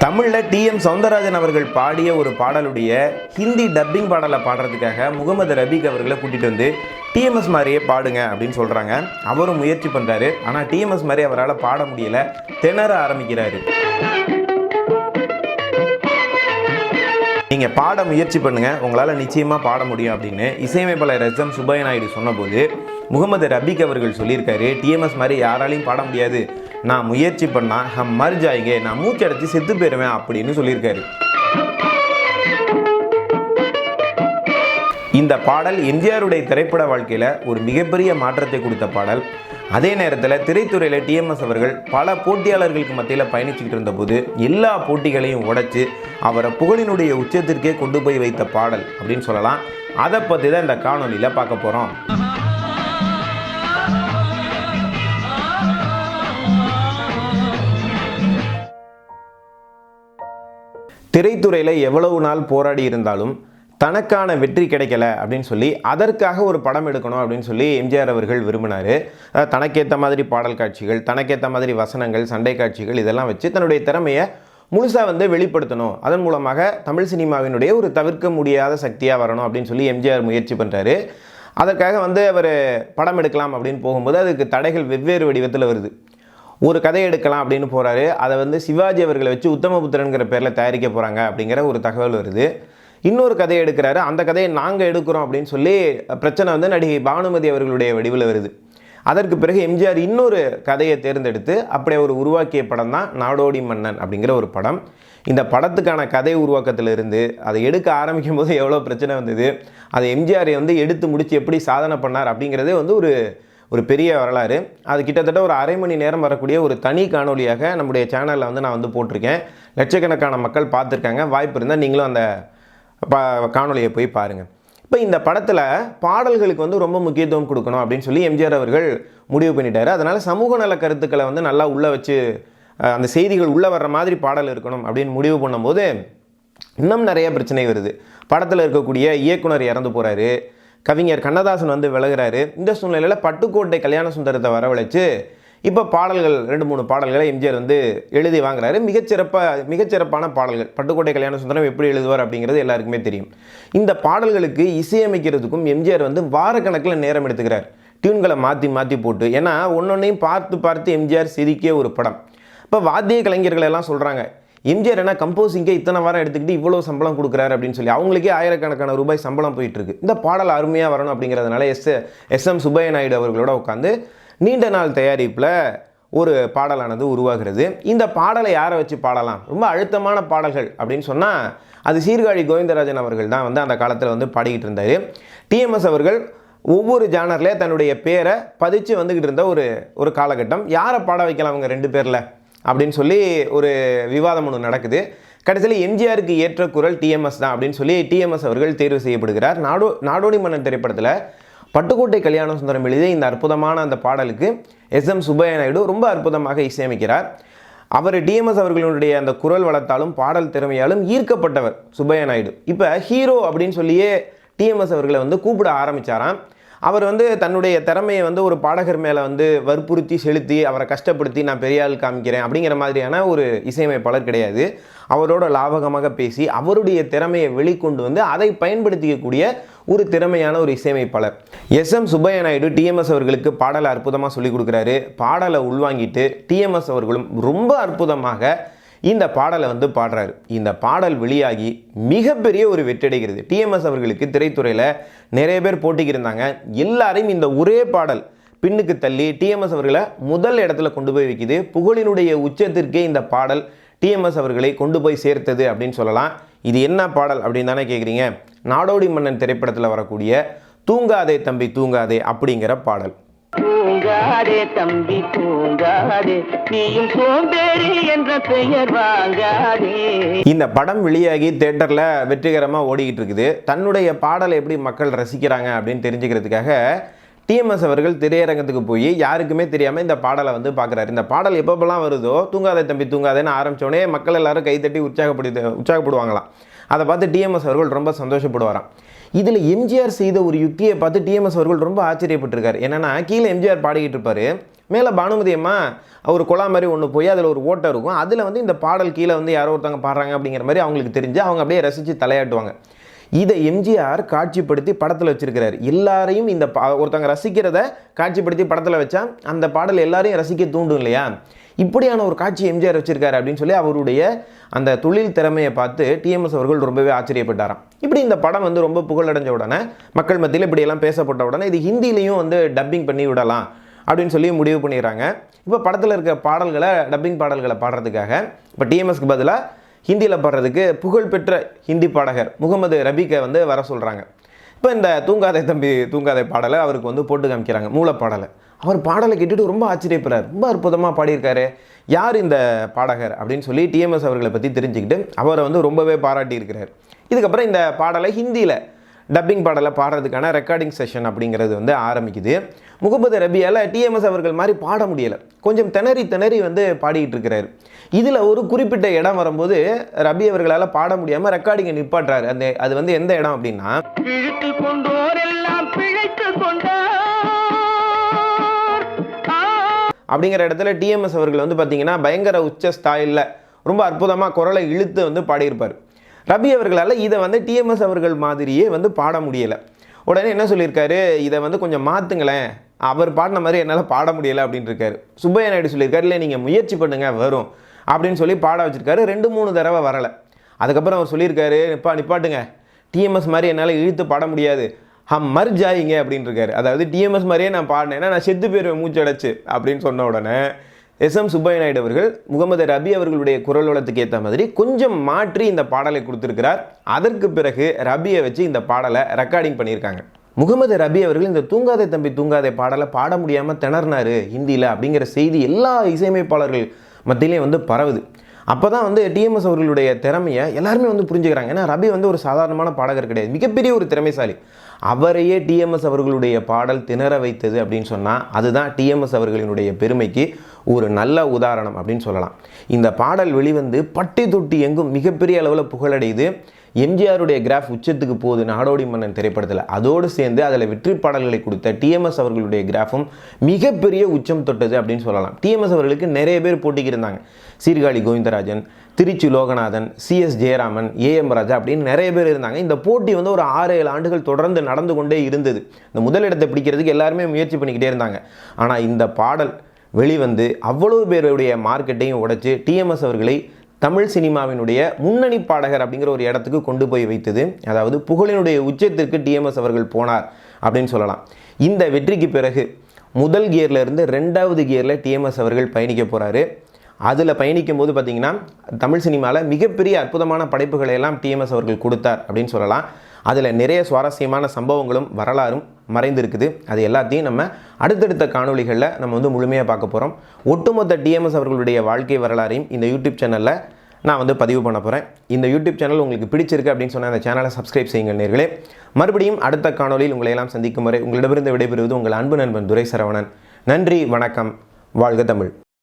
தமிழில் டி.எம். சௌந்தரராஜன் அவர்கள் பாடிய ஒரு பாடலுடைய ஹிந்தி டப்பிங் பாடலை பாடுறதுக்காக முகமது ரபீக் அவர்களை கூட்டிகிட்டு வந்து டிஎம்எஸ் மாதிரியே பாடுங்க அப்படின்னு சொல்கிறாங்க. அவரும் முயற்சி பண்ணுறாரு. ஆனால் டிஎம்எஸ் மாதிரி அவரால் பாட முடியலை, திணற ஆரம்பிக்கிறாரு. நீங்கள் பாட முயற்சி பண்ணுங்கள், உங்களால் நிச்சயமாக பாட முடியும் அப்படின்னு இசையமைப்பாளர் எஸ்.எம். சுப்பையா நாயுடு சொன்னபோது முகமது ரபீக் அவர்கள் சொல்லியிருக்காரு, டிஎம்எஸ் மாதிரி யாராலையும் பாட முடியாது, நான் முயற்சி பண்ணால் ஹம் மர் ஜாயிங்கே, நான் மூச்சடைச்சி செத்து போயிடுவேன் அப்படின்னு சொல்லியிருக்காரு. இந்த பாடல் எம்ஜிஆருடைய திரைப்பட வாழ்க்கையில் ஒரு மிகப்பெரிய மாற்றத்தை கொடுத்த பாடல். அதே நேரத்தில் திரைத்துறையில் டிஎம்எஸ் அவர்கள் பல போட்டியாளர்களுக்கு மத்தியில் பயணிச்சுக்கிட்டு இருந்தபோது எல்லா போட்டிகளையும் உடைச்சு அவரை புகழினுடைய உச்சத்திற்கே கொண்டு போய் வைத்த பாடல் அப்படின்னு சொல்லலாம். அதை பற்றி தான் இந்த காணொலியில் பார்க்க போகிறோம். திரைத்துறையில் எவ்வளவு நாள் போராடி இருந்தாலும் தனக்கான வெற்றி கிடைக்கல அப்படின்னு சொல்லி அதற்காக ஒரு படம் எடுக்கணும் அப்படின்னு சொல்லி எம்ஜிஆர் அவர்கள் விரும்பினார். தனக்கேற்ற மாதிரி பாடல் காட்சிகள், தனக்கேற்ற மாதிரி வசனங்கள், சண்டை காட்சிகள் இதெல்லாம் வச்சு தன்னுடைய திறமையை முழுசாக வெளிப்படுத்தணும், அதன் மூலமாக தமிழ் சினிமாவினுடைய ஒரு தவிர்க்க முடியாத சக்தியாக வரணும் அப்படின்னு சொல்லி எம்ஜிஆர் முயற்சி பண்ணுறாரு. அதற்காக அவர் படம் எடுக்கலாம் அப்படின்னு போகும்போது அதுக்கு தடைகள் வெவ்வேறு வடிவத்தில் வருது. ஒரு கதையை எடுக்கலாம் அப்படின்னு போகிறாரு. அதை சிவாஜி அவர்களை வச்சு உத்தமபுத்திரன்கிற பேரில் தயாரிக்க போகிறாங்க அப்படிங்கிற ஒரு தகவல் வருது. இன்னொரு கதையை எடுக்கிறாரு. அந்த கதையை நாங்கள் எடுக்கிறோம் அப்படின்னு சொல்லி பிரச்சனை நடிகை பானுமதி அவர்களுடைய வடிவில் வருது. அதற்கு பிறகு எம்ஜிஆர் இன்னொரு கதையை தேர்ந்தெடுத்து அப்படியே ஒரு உருவாக்கிய படம் தான் நாடோடி மன்னன் அப்படிங்கிற ஒரு படம். இந்த படத்துக்கான கதை உருவாக்கத்திலிருந்து அதை எடுக்க ஆரம்பிக்கும் போது எவ்வளோ பிரச்சனை வந்தது, அதை எம்ஜிஆரை எடுத்து முடித்து எப்படி சாதனை பண்ணார் அப்படிங்கிறதே ஒரு பெரிய வரலாறு. அது கிட்டத்தட்ட ஒரு அரை மணி நேரம் வரக்கூடிய ஒரு தனி காணொலியாக நம்முடைய சேனலில் நான் போட்டிருக்கேன். லட்சக்கணக்கான மக்கள் பார்த்துருக்காங்க. வாய்ப்பு இருந்தால் நீங்களும் அந்த காணொலியை போய் பாருங்கள். இப்போ இந்த படத்தில் பாடல்களுக்கு ரொம்ப முக்கியத்துவம் கொடுக்கணும் அப்படின்னு சொல்லி எம்ஜிஆர் அவர்கள் முடிவு பண்ணிட்டார். அதனால் சமூக நல கருத்துக்களை நல்லா உள்ளே வச்சு அந்த செய்திகள் உள்ளே வர்ற மாதிரி பாடல் இருக்கணும் அப்படின்னு முடிவு பண்ணும்போது இன்னும் நிறைய பிரச்சனை வருது. படத்தில் இருக்கக்கூடிய இயக்குனர் இறந்து போகிறாரு, கவிஞர் கண்ணதாசன் விலகிறாரு. இந்த சூழ்நிலையில் பட்டுக்கோட்டை கல்யாண சுந்தரத்தை வரவழைச்சு இப்போ பாடல்கள் 2-3 பாடல்களை எம்ஜிஆர் எழுதி வாங்குறாரு. மிகச்சிறப்பான பாடல்கள். பட்டுக்கோட்டை கல்யாண சுந்தரம் எப்படி எழுதுவார் அப்படிங்கிறது எல்லாருக்குமே தெரியும். இந்த பாடல்களுக்கு இசையமைக்கிறதுக்கும் எம்ஜிஆர் வாரக்கணக்கில் நேரம் எடுத்துக்கிறார், டியூன்களை மாற்றி போட்டு. ஏன்னா ஒன்னொன்னையும் பார்த்து எம்ஜிஆர் சிரிக்கிய ஒரு படம். இப்போ வாத்திய கலைஞர்கள் எல்லாம் சொல்கிறாங்க, எம்ஜிஆர் என்ன கம்போசிங்கே இத்தனை வாரம் எடுத்துக்கிட்டு இவ்வளோ சம்பளம் கொடுக்குறாரு அப்படின்னு சொல்லி. அவங்களுக்கே ஆயிரக்கணக்கான ரூபாய் சம்பளம் போயிட்டுருக்கு. இந்த பாடல் அருமையாக வரணும் அப்படிங்கிறதுனால எஸ்.எம். சுப்பையா நாயுடு அவர்களோட உட்காந்து நீண்ட நாள் தயாரிப்பில் ஒரு பாடலானது உருவாகிறது. இந்த பாடலை யாரை வச்சு பாடலாம், ரொம்ப அழுத்தமான பாடல்கள் அப்படின்னு சொன்னால் அது சீர்காழி கோவிந்தராஜன் அவர்கள் தான் அந்த காலத்தில் பாடிக்கிட்டு இருந்தார். டிஎம்எஸ் அவர்கள் ஒவ்வொரு ஜானரில் தன்னுடைய பேரை பதிச்சு வந்துக்கிட்டு இருந்த ஒரு காலகட்டம். யாரை பாட வைக்கலாம் அவங்க 2 பேரில் அப்படின்னு சொல்லி ஒரு விவாதம் ஒன்று நடக்குது. கடைசியில் எம்ஜிஆருக்கு ஏற்ற குரல் டிஎம்எஸ் தான் அப்படின்னு சொல்லி டிஎம்எஸ் அவர்கள் தேர்வு செய்யப்படுகிறார். நாடோடி மன்னன் திரைப்படத்தில் பட்டுக்கோட்டை கல்யாண சுந்தரம் எழுதிய இந்த அற்புதமான அந்த பாடலுக்கு எஸ்.எம். சுப்பையா நாயுடு ரொம்ப அற்புதமாக இசையமைக்கிறார். அவர் டிஎம்எஸ் அவர்களுடைய அந்த குரல் வளத்தாலும் பாடல் திறமையாலும் ஈர்க்கப்பட்டவர் சுப்பையா நாயுடு. இப்போ ஹீரோ அப்படின்னு சொல்லியே டிஎம்எஸ் அவர்களை கூப்பிட ஆரம்பித்தாராம். அவர் தன்னுடைய திறமையை ஒரு பாடகர் மேலே வற்புறுத்தி செலுத்தி அவரை கஷ்டப்படுத்தி நான் பெரிய ஆள் காமிக்கிறேன் அப்படிங்கிற மாதிரியான ஒரு இசையமைப்பாளர் கிடையாது. அவரோட லாபகமாக பேசி அவருடைய திறமையை வெளிக்கொண்டு அதை பயன்படுத்திக்கக்கூடிய ஒரு திறமையான ஒரு இசையமைப்பாளர். எஸ்.எம். சுப்பையா நாயுடு டிஎம்எஸ் அவர்களுக்கு பாடலை அற்புதமாக சொல்லிக் கொடுக்குறாரு. பாடலை உள்வாங்கிட்டு டிஎம்எஸ் அவர்களும் ரொம்ப அற்புதமாக இந்த பாடலை பாடுறாரு. இந்த பாடல் வெளியாகி மிகப்பெரிய ஒரு வெற்றியடைகிறது. டிஎம்எஸ் அவர்களுக்கு திரைத்துறையில் நிறைய பேர் போட்டிக்கு இருந்தாங்க. எல்லாரையும் இந்த ஒரே பாடல் பின்னுக்கு தள்ளி டிஎம்எஸ் அவர்களை முதல் இடத்துல கொண்டு போய் வைக்குது. புகழினுடைய உச்சத்திற்கே இந்த பாடல் டிஎம்எஸ் அவர்களை கொண்டு போய் சேர்த்தது அப்படின்னு சொல்லலாம். இது என்ன பாடல் அப்படின்னு தானே கேட்குறீங்க? நாடோடி மன்னன் திரைப்படத்தில் வரக்கூடிய தூங்காதே தம்பி தூங்காதே அப்படிங்கிற பாடல். தூங்காதே தம்பி தூங்காதே, நீயும் சோம்பேறி என்ற பெயர் வாங்காதே. இந்த படம் வெளியாகி தியேட்டரில் வெற்றிகரமாக ஓடிக்கிட்டு இருக்குது. தன்னுடைய பாடலை எப்படி மக்கள் ரசிக்கிறாங்க அப்படின்னு தெரிஞ்சுக்கிறதுக்காக டிஎம்எஸ் அவர்கள் திரையரங்கத்துக்கு போய் யாருக்குமே தெரியாமல் இந்த பாடலை வந்து பார்க்குறாரு. இந்த பாடல் எப்பப்பெல்லாம் வருதோ தூங்காதே தம்பி தூங்காதேன்னு ஆரம்பித்தோடனே மக்கள் எல்லாரும் கைத்தட்டி உற்சாகப்படுவாங்களாம். அதை பார்த்து டிஎம்எஸ் அவர்கள் ரொம்ப சந்தோஷப்படுவாராம். இதில் எம்ஜிஆர் செய்த ஒரு யுக்தியை பார்த்து டிஎம்எஸ் அவர்கள் ரொம்ப ஆச்சரியப்பட்டிருக்காரு. என்னென்னா கீழே எம்ஜிஆர் பாடிக்கிட்டு இருப்பார், மேலே பானுமதி அம்மா ஒரு குழா மாதிரி ஒன்று போய் அதில் ஒரு ஓட்டை இருக்கும், அதில் வந்து இந்த பாடல் கீழே வந்து யாரோ ஒருத்தவங்க பாடுறாங்க அப்படிங்கிற மாதிரி அவங்களுக்கு தெரிஞ்சு அவங்க அப்படியே ரசித்து தலையாட்டுவாங்க. இதை எம்ஜிஆர் காட்சிப்படுத்தி படத்தில் வச்சிருக்கிறார். எல்லாரையும் இந்த ஒருத்தவங்க ரசிக்கிறத காட்சிப்படுத்தி படத்தில் வச்சா அந்த பாடல் எல்லாரையும் ரசிக்க தூண்டும் இல்லையா? இப்படியான ஒரு காட்சி எம்ஜிஆர் வச்சிருக்காரு அப்படின்னு சொல்லி அவருடைய அந்த தொழில் திறமையை பார்த்து டிஎம்எஸ் அவர்கள் ரொம்பவே ஆச்சரியப்பட்டாராம். இப்படி இந்த படம் வந்து ரொம்ப புகழடைஞ்ச உடனே மக்கள் மத்தியில் இப்படியெல்லாம் பேசப்பட்ட உடனே இது ஹிந்திலையும் வந்து டப்பிங் பண்ணி விடலாம் அப்படின்னு சொல்லி முடிவு பண்ணிடுறாங்க. இப்போ படத்தில் இருக்க பாடல்களை டப்பிங் பாடல்களை பாடுறதுக்காக இப்போ டிஎம்எஸ்க்கு பதிலாக ஹிந்தியில் பாடுறதுக்கு புகழ்பெற்ற ஹிந்தி பாடகர் முகமது ரபிக்கை வந்து வர சொல்கிறாங்க. இப்போ இந்த தூங்காதே தம்பி தூங்காதே பாடலை அவருக்கு வந்து போட்டு காமிக்கிறாங்க, மூலப்பாடலை. அவர் பாடலை கேட்டுட்டு ரொம்ப ஆச்சரியப்படுறார், ரொம்ப அற்புதமாக பாடியிருக்காரு, யார் இந்த பாடகர் அப்படின்னு சொல்லி டிஎம்எஸ் அவர்களை பற்றி தெரிஞ்சுக்கிட்டு அவரை வந்து ரொம்பவே பாராட்டியிருக்கிறார். இதுக்கப்புறம் இந்த பாடலை ஹிந்தியில் டப்பிங் பாடலை பாடுறதுக்கான ரெக்கார்டிங் செஷன் அப்படிங்கிறது வந்து ஆரம்பிக்குது. முகமது ரபியால் டிஎம்எஸ் அவர்கள் மாதிரி பாட முடியலை, கொஞ்சம் திணறி வந்து பாடிக்கிட்டு இருக்கிறார். இதில் ஒரு குறிப்பிட்ட இடம் வரும்போது ரபி அவர்களால் பாட முடியாமல் ரெக்கார்டிங்கை நிப்பாட்டுறாரு. அது வந்து எந்த இடம் அப்படின்னா, அப்படிங்கிற இடத்துல டிஎம்எஸ் அவர்கள் வந்து பார்த்தீங்கன்னா பயங்கர உச்ச ஸ்டைலில் ரொம்ப அற்புதமாக குரலை இழுத்து வந்து பாடியிருப்பார். ரபி அவர்களால் இதை வந்து டிஎம்எஸ் அவர்கள் மாதிரியே வந்து பாட முடியலை. உடனே என்ன சொல்லியிருக்காரு, இதை வந்து கொஞ்சம் மாற்றுங்களேன், அவர் பாடின மாதிரி என்னால் பாட முடியலை அப்படின்னு இருக்காரு. சுப்பையா நாயுடு சொல்லியிருக்காரு, இல்லை நீங்கள் முயற்சி பண்ணுங்க வரும் அப்படின்னு சொல்லி பாட வச்சுருக்காரு. 2-3 தடவை வரலை. அதுக்கப்புறம் அவர் சொல்லியிருக்காரு, நிப்பாட்டுங்க, டிஎம்எஸ் மாதிரி என்னால் இழுத்து பாட முடியாது, மர் ஜாயிங்க அப்படின்னு இருக்காரு. அதாவது டிஎம்எஸ் மாதிரியே நான் பாடினேன்னா நான் செத்து போயிருவேன் மூச்சடைச்சு அப்படின்னு சொன்ன உடனே எஸ்எம் சுப்பையா நாயுடு அவர்கள் முகமது ரபி அவர்களுடைய குரல் வளத்துக்கு ஏற்ற மாதிரி கொஞ்சம் மாற்றி இந்த பாடலை கொடுத்துருக்கிறார். அதற்கு பிறகு ரபியை வச்சு இந்த பாடலை ரெக்கார்டிங் பண்ணியிருக்காங்க. முகமது ரபி அவர்கள் இந்த தூங்காதே தம்பி தூங்காதே பாடலை பாட முடியாமல் திணறினார் ஹிந்தியில் அப்படிங்கிற செய்தி எல்லா இசையமைப்பாளர்கள் மத்தியிலையும் வந்து பரவுது. அப்போ தான் வந்து டிஎம்எஸ் அவர்களுடைய திறமையை எல்லாருமே வந்து புரிஞ்சுக்கிறாங்க. ஏன்னா ரபி வந்து ஒரு சாதாரணமான பாடகர் கிடையாது, மிகப்பெரிய ஒரு திறமைசாலி. அவரையே டிஎம்எஸ் அவர்களுடைய பாடல் திணற வைத்தது அப்படின்னு சொன்னால் அதுதான் டிஎம்எஸ் அவர்களினுடைய பெருமைக்கு ஒரு நல்ல உதாரணம் அப்படின்னு சொல்லலாம். இந்த பாடல் வெளிவந்து பட்டி தொட்டி எங்கும் மிகப்பெரிய அளவில் புகழடையுது. எம்ஜிஆருடைய கிராஃப் உச்சத்துக்கு போகுது நாடோடி மன்னன் திரைப்படத்தில். அதோடு சேர்ந்து அதில் வெற்றி பாடல்களை கொடுத்த டிஎம்எஸ் அவர்களுடைய கிராஃபும் மிகப்பெரிய உச்சம் தொட்டது அப்படின்னு சொல்லலாம். டிஎம்எஸ் அவர்களுக்கு நிறைய பேர் போட்டிக்கு இருந்தாங்க. சீர்காழி கோவிந்தராஜன், திருச்சி லோகநாதன், சிஎஸ் ஜெயராமன், ஏஎம் ராஜா அப்படின்னு நிறைய பேர் இருந்தாங்க. இந்த போட்டி வந்து ஒரு 6-7 ஆண்டுகள் தொடர்ந்து நடந்து கொண்டே இருந்தது. இந்த முதலிடத்தை பிடிக்கிறதுக்கு எல்லாருமே முயற்சி பண்ணிக்கிட்டே இருந்தாங்க. ஆனால் இந்த பாடல் வெளிவந்து அவ்வளவு பேருடைய மார்க்கெட்டையும் உடைச்சு டிஎம்எஸ் அவர்களை தமிழ் சினிமாவினுடைய முன்னணி பாடகர் அப்படிங்கிற ஒரு இடத்துக்கு கொண்டு போய் வைத்தது. அதாவது புகழினுடைய உச்சத்திற்கு டிஎம்எஸ் அவர்கள் போனார் அப்படின்னு சொல்லலாம். இந்த வெற்றிக்கு பிறகு முதல் கியரில் இருந்து 2வது கியரில் டிஎம்எஸ் அவர்கள் பயணிக்க போகிறாரு. அதில் பயணிக்கும் போது பார்த்திங்கன்னா தமிழ் சினிமாவில் மிகப்பெரிய அற்புதமான படைப்புகளை எல்லாம் டிஎம்எஸ் அவர்கள் கொடுத்தார் அப்படின்னு சொல்லலாம். அதில் நிறைய சுவாரஸ்யமான சம்பவங்களும் வரலாறும் மறைந்திருக்குது. அது எல்லாத்தையும் நம்ம அடுத்தடுத்த காணொளிகளில் நம்ம வந்து முழுமையாக பார்க்க போகிறோம். ஒட்டுமொத்த டிஎம்எஸ் அவர்களுடைய வாழ்க்கை வரலாறையும் இந்த யூடியூப் சேனலில் நான் வந்து பதிவு பண்ண போகிறேன். இந்த யூடியூப் சேனல் உங்களுக்கு பிடிச்சிருக்கு அப்படின்னு சொன்னால் அந்த சேனலை சப்ஸ்கிரைப் செய்யுங்கள் நேர்களே. மறுபடியும் அடுத்த காணொளியில் உங்களை எல்லாம் சந்திக்கும் வரை உங்களிடமிருந்து விடைபெறுவது உங்கள் அன்பு நண்பன் துரை சரவணன். நன்றி, வணக்கம், வாழ்க தமிழ்.